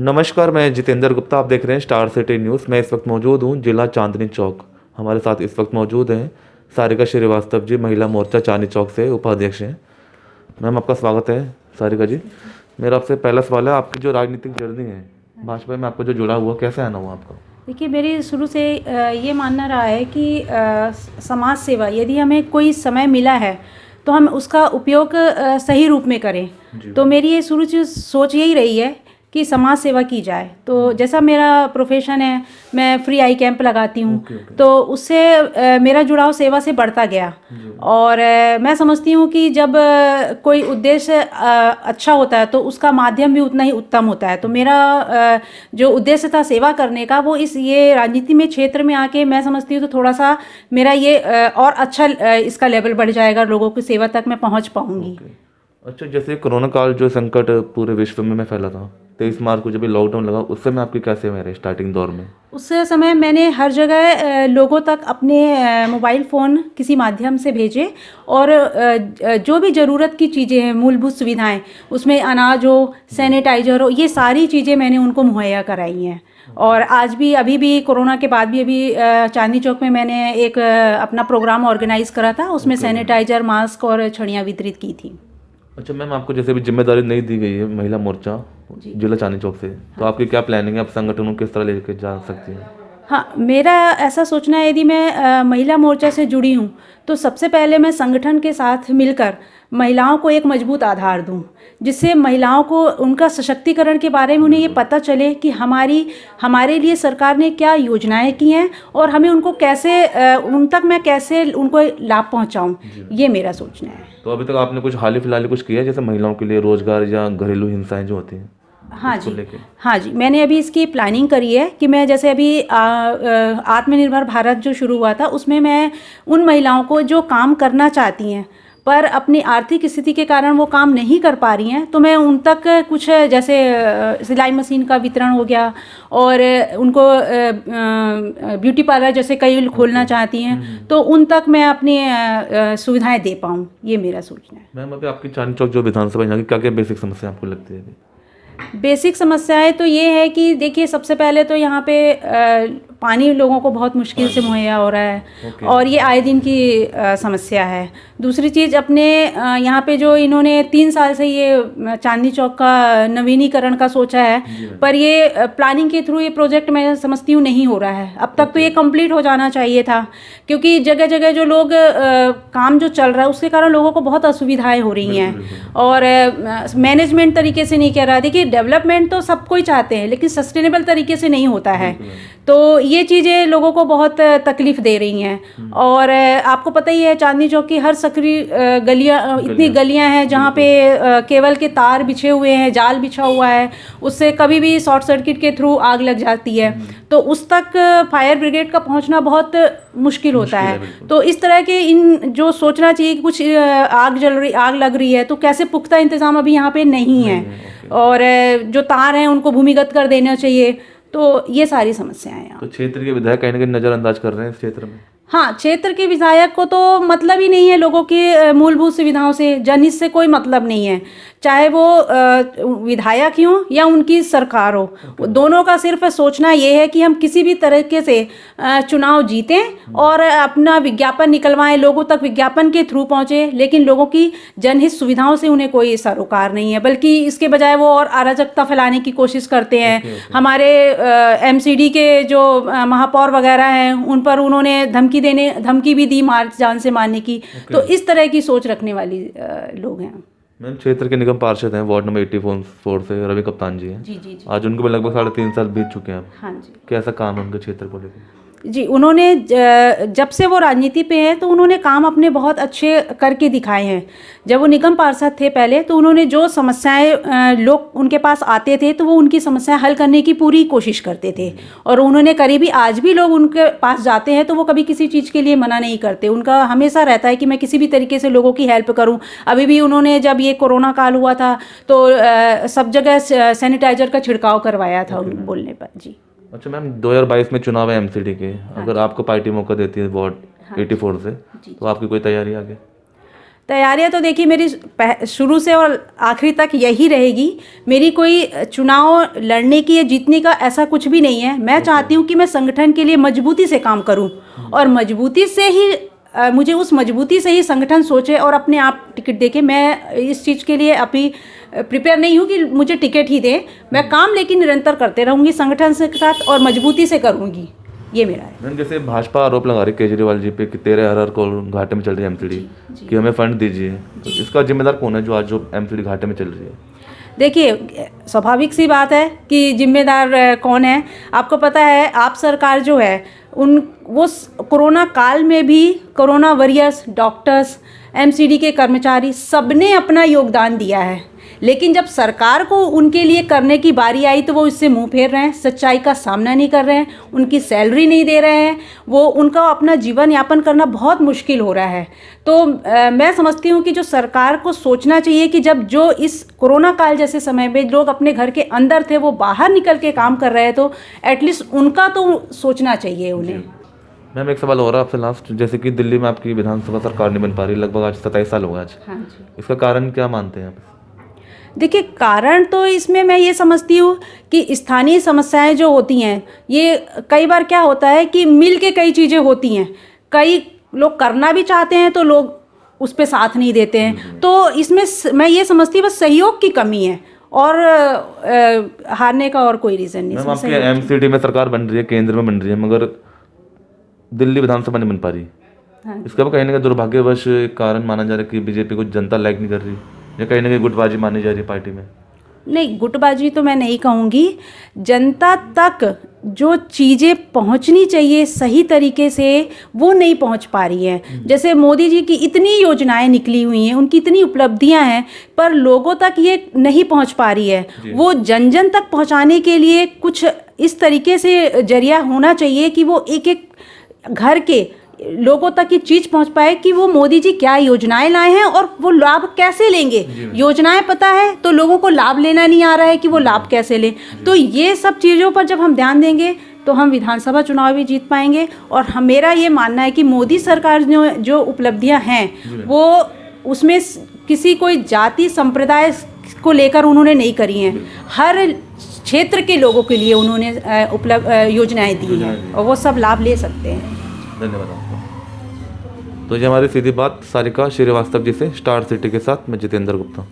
नमस्कार, मैं जितेंद्र गुप्ता। आप देख रहे हैं स्टार सिटी न्यूज़। मैं इस वक्त मौजूद हूँ जिला चांदनी चौक। हमारे साथ इस वक्त मौजूद हैं सारिका श्रीवास्तव जी, महिला मोर्चा चांदनी चौक से उपाध्यक्ष हैं। मैम, आपका स्वागत है। सारिका जी, मेरा आपसे पहला सवाल है, आपकी जो राजनीतिक जर्नी है भाजपा में आपको जो जुड़ा हुआ, कैसे आना हुआ आपका? देखिए, मेरी शुरू से ये मानना रहा है कि समाज सेवा यदि हमें कोई समय मिला है तो हम उसका उपयोग सही रूप में करें। तो मेरी ये शुरू से सोच यही रही है कि समाज सेवा की जाए। तो जैसा मेरा प्रोफेशन है, मैं फ्री आई कैंप लगाती हूँ। तो उससे मेरा जुड़ाव सेवा से बढ़ता गया। और मैं समझती हूँ कि जब कोई उद्देश्य अच्छा होता है तो उसका माध्यम भी उतना ही उत्तम होता है। तो मेरा जो उद्देश्य था सेवा करने का, वो ये राजनीति में क्षेत्र में आके मैं समझती हूँ तो थोड़ा सा मेरा ये और अच्छा इसका लेवल बढ़ जाएगा, लोगों की सेवा तक मैं पहुँच पाऊँगी। अच्छा, जैसे कोरोना काल जो संकट पूरे विश्व में फैला था 23 मार्च को, जब लॉकडाउन लगा, उस समय आपकी कैसे मेरे स्टार्टिंग दौर में? उस समय मैंने हर जगह लोगों तक अपने मोबाइल फ़ोन किसी माध्यम से भेजे। और जो भी ज़रूरत की चीज़ें हैं, मूलभूत सुविधाएं, उसमें अनाज हो, सैनिटाइजर हो, ये सारी चीज़ें मैंने उनको मुहैया कराई हैं। और आज भी, अभी भी कोरोना के बाद भी अभी चांदनी चौक में मैंने एक अपना प्रोग्राम ऑर्गेनाइज करा था। उसमें सैनिटाइजर, मास्क और छड़ियाँ वितरित की थी। अच्छा मैम, आपको जैसे भी जिम्मेदारी नहीं दी गई है महिला मोर्चा जिला चांदनी चौक से, तो आपकी क्या प्लानिंग है? आप संगठन को किस तरह लेकर जा सकती हैं? हाँ, मेरा ऐसा सोचना है, यदि मैं महिला मोर्चा से जुड़ी हूँ तो सबसे पहले मैं संगठन के साथ मिलकर महिलाओं को एक मजबूत आधार दूँ, जिससे महिलाओं को उनका सशक्तिकरण के बारे में उन्हें ये पता चले कि हमारे लिए सरकार ने क्या योजनाएं की हैं और हमें उनको कैसे उन तक मैं कैसे उनको लाभ पहुँचाऊँ, ये मेरा सोचना है। तो अभी तक आपने कुछ हाल ही फिलहाल कुछ किया है, जैसे महिलाओं के लिए रोजगार या घरेलू हिंसाएं जो होती हैं? हाँ जी, हाँ जी, मैंने अभी इसकी प्लानिंग करी है कि मैं जैसे अभी आत्मनिर्भर भारत जो शुरू हुआ था, उसमें मैं उन महिलाओं को जो काम करना चाहती हैं पर अपनी आर्थिक स्थिति के कारण वो काम नहीं कर पा रही हैं, तो मैं उन तक कुछ जैसे सिलाई मशीन का वितरण हो गया, और उनको ब्यूटी पार्लर जैसे कई खोलना चाहती हैं, तो उन तक मैं अपनी सुविधाएं दे पाऊँ, ये मेरा सोचना है। मैम, अभी आपकी चांदनी चौक जो विधानसभा यहाँ की क्या क्या बेसिक समस्या आपको लगती है अभी? बेसिक समस्याएं तो ये है कि देखिए, सबसे पहले तो यहाँ पे पानी लोगों को बहुत मुश्किल से मुहैया हो रहा है। और ये आए दिन की समस्या है। दूसरी चीज़, अपने यहाँ पे जो इन्होंने 3 साल से ये चांदनी चौक का नवीनीकरण का सोचा है, पर ये प्लानिंग के थ्रू ये प्रोजेक्ट मैं समझती हूँ नहीं हो रहा है। अब तक तो ये कंप्लीट हो जाना चाहिए था, क्योंकि जगह जगह जो लोग काम जो चल रहा है उसके कारण लोगों को बहुत असुविधाएं हो रही हैं। और मैनेजमेंट तरीके से नहीं कर रहा। देखिए, डेवलपमेंट तो सब कोई चाहते हैं, लेकिन सस्टेनेबल तरीके से नहीं होता है। तो ये चीज़ें लोगों को बहुत तकलीफ दे रही हैं। और आपको पता ही है, चांदनी चौक की हर सकरी गलियां, इतनी गलियां हैं जहाँ पे केबल के तार बिछे हुए हैं, जाल बिछा हुआ है, उससे कभी भी शॉर्ट सर्किट के थ्रू आग लग जाती है। तो उस तक फायर ब्रिगेड का पहुँचना बहुत मुश्किल होता है। तो इस तरह के इन जो सोचना चाहिए कि कुछ आग लग रही है तो कैसे पुख्ता इंतज़ाम अभी यहाँ पे नहीं है। और जो तार हैं उनको भूमिगत कर देना चाहिए। तो ये सारी समस्याएं हैं। तो क्षेत्र के विधायक कहीं ना कहीं नज़रअंदाज कर रहे हैं इस क्षेत्र में? हाँ, क्षेत्र के विधायक को तो मतलब ही नहीं है लोगों की मूलभूत सुविधाओं से, जनहित से कोई मतलब नहीं है। चाहे वो विधायक ही हो या उनकी सरकार हो, दोनों का सिर्फ सोचना ये है कि हम किसी भी तरीके से चुनाव जीतें और अपना विज्ञापन निकलवाएं, लोगों तक विज्ञापन के थ्रू पहुँचे, लेकिन लोगों की जनहित सुविधाओं से उन्हें कोई सरोकार नहीं है। बल्कि इसके बजाय वो और अराजकता फैलाने की कोशिश करते हैं। हमारे MCD के जो महापौर वगैरह हैं, उन पर उन्होंने धमकी भी दी जान से मारने की। तो इस तरह की सोच रखने वाली लोग हैं। मैम, क्षेत्र के निगम पार्षद हैं वार्ड नंबर 84 से रवि कप्तान जी हैं। जी। आज उनको भी लगभग 3.5 साल बीत चुके हैं। हाँ जी। कैसा काम है उनके क्षेत्र को लेकर? जी, उन्होंने जब से वो राजनीति पे हैं तो उन्होंने काम अपने बहुत अच्छे करके दिखाए हैं। जब वो निगम पार्षद थे पहले, तो उन्होंने जो समस्याएं लोग उनके पास आते थे तो वो उनकी समस्याएं हल करने की पूरी कोशिश करते थे। और उन्होंने करी भी। आज भी लोग उनके पास जाते हैं तो वो कभी किसी चीज़ के लिए मना नहीं करते। उनका हमेशा रहता है कि मैं किसी भी तरीके से लोगों की हेल्प करूँ। अभी भी उन्होंने, जब ये कोरोना काल हुआ था तो सब जगह सैनिटाइजर का छिड़काव करवाया था उन बोलने पर। जी। अच्छा मैम, 2022 में चुनाव है MCD के। अगर आपको पार्टी मौका देती है वार्ड 84 से, तो आपकी कोई तैयारी आगे? तैयारियां तो देखिए मेरी शुरू से और आखिरी तक यही रहेगी। मेरी कोई चुनाव लड़ने की या जीतने का ऐसा कुछ भी नहीं है। मैं चाहती हूँ कि मैं संगठन के लिए मजबूती से काम करूँ और मजबूती से ही मुझे उस मजबूती से ही संगठन सोचे और अपने आप टिकट दे के, मैं इस चीज़ के लिए अभी प्रिपेयर नहीं हूँ कि मुझे टिकट ही दे। मैं काम लेकिन निरंतर करते रहूँगी संगठन के साथ और मजबूती से करूँगी, ये मेरा है। मैम जैसे भाजपा आरोप लगा रही केजरीवाल जी पे कि 13 करोड़ घाटे में चल रही है एमसीडी, कि हमें फंड दीजिए, तो इसका जिम्मेदार कौन है जो एमसीडी घाटे में चल रही है? देखिए स्वाभाविक सी बात है कि जिम्मेदार कौन है। आपको पता है आप सरकार जो है वो कोरोना काल में भी कोरोना वॉरियर्स, डॉक्टर्स, एमसीडी के कर्मचारी सबने अपना योगदान दिया है, लेकिन जब सरकार को उनके लिए करने की बारी आई तो वो इससे मुंह फेर रहे हैं, सच्चाई का सामना नहीं कर रहे हैं, उनकी सैलरी नहीं दे रहे हैं, वो उनका अपना जीवन यापन करना बहुत मुश्किल हो रहा है। तो मैं समझती हूँ कि जो सरकार को सोचना चाहिए कि जब जो इस कोरोना काल जैसे समय में लोग अपने घर के अंदर थे वो बाहर निकल के काम कर रहे हैं, तो एटलीस्ट उनका तो सोचना चाहिए उन्हें। मैम एक सवाल हो रहा है आपसे लास्ट, जैसे कि दिल्ली में आपकी विधानसभा सरकार नहीं बन पा रही, लगभग आज 27 साल हो गए आज। हाँ जी। इसका कारण क्या मानते हैं आप? देखिए कारण तो इसमें मैं ये समझती हूँ कि स्थानीय समस्याएं जो होती हैं, ये कई बार क्या होता है कि मिल के कई चीज़ें होती हैं, कई लोग करना भी चाहते हैं तो लोग उस पर साथ नहीं देते हैं, तो इसमें मैं ये समझती हूँ बस सहयोग की कमी है और हारने का और कोई रीज़न नहीं। मैम आपके एमसीडी में सरकार बन रही है, केंद्र में बन रही है, मगर दिल्ली विधानसभा नहीं बन पा रही। हाँ। इसका भी कहीं ना कहीं दुर्भाग्यवश कारण माना जा रहा है कि बीजेपी को जनता लाइक नहीं कर रही, या कहीं ना कहीं गुटबाजी मानी जा रही है पार्टी में। नहीं, गुटबाजी तो मैं नहीं कहूँगी। जनता तक जो चीज़ें पहुँचनी चाहिए सही तरीके से वो नहीं पहुँच पा रही हैं। जैसे मोदी जी की इतनी योजनाएं निकली हुई हैं, उनकी इतनी उपलब्धियां हैं, पर लोगों तक ये नहीं पहुँच पा रही है। वो जन जन तक पहुँचाने के लिए कुछ इस तरीके से जरिया होना चाहिए कि वो एक एक घर के लोगों तक ये चीज़ पहुंच पाए कि वो मोदी जी क्या योजनाएं लाए हैं और वो लाभ कैसे लेंगे। योजनाएं पता है तो लोगों को लाभ लेना नहीं आ रहा है कि वो लाभ कैसे लें। तो ये सब चीज़ों पर जब हम ध्यान देंगे तो हम विधानसभा चुनाव भी जीत पाएंगे। और मेरा ये मानना है कि मोदी सरकार जो उपलब्धियां हैं वो उसमें किसी कोई जाति संप्रदाय को लेकर उन्होंने नहीं करी हैं, हर क्षेत्र के लोगों के लिए उन्होंने योजनाएं दी हैं और वो सब लाभ ले सकते हैं। धन्यवाद आपका। तो ये हमारी सीधी बात सारिका श्रीवास्तव जी से, स्टार सिटी के साथ मैं जितेंद्र गुप्ता।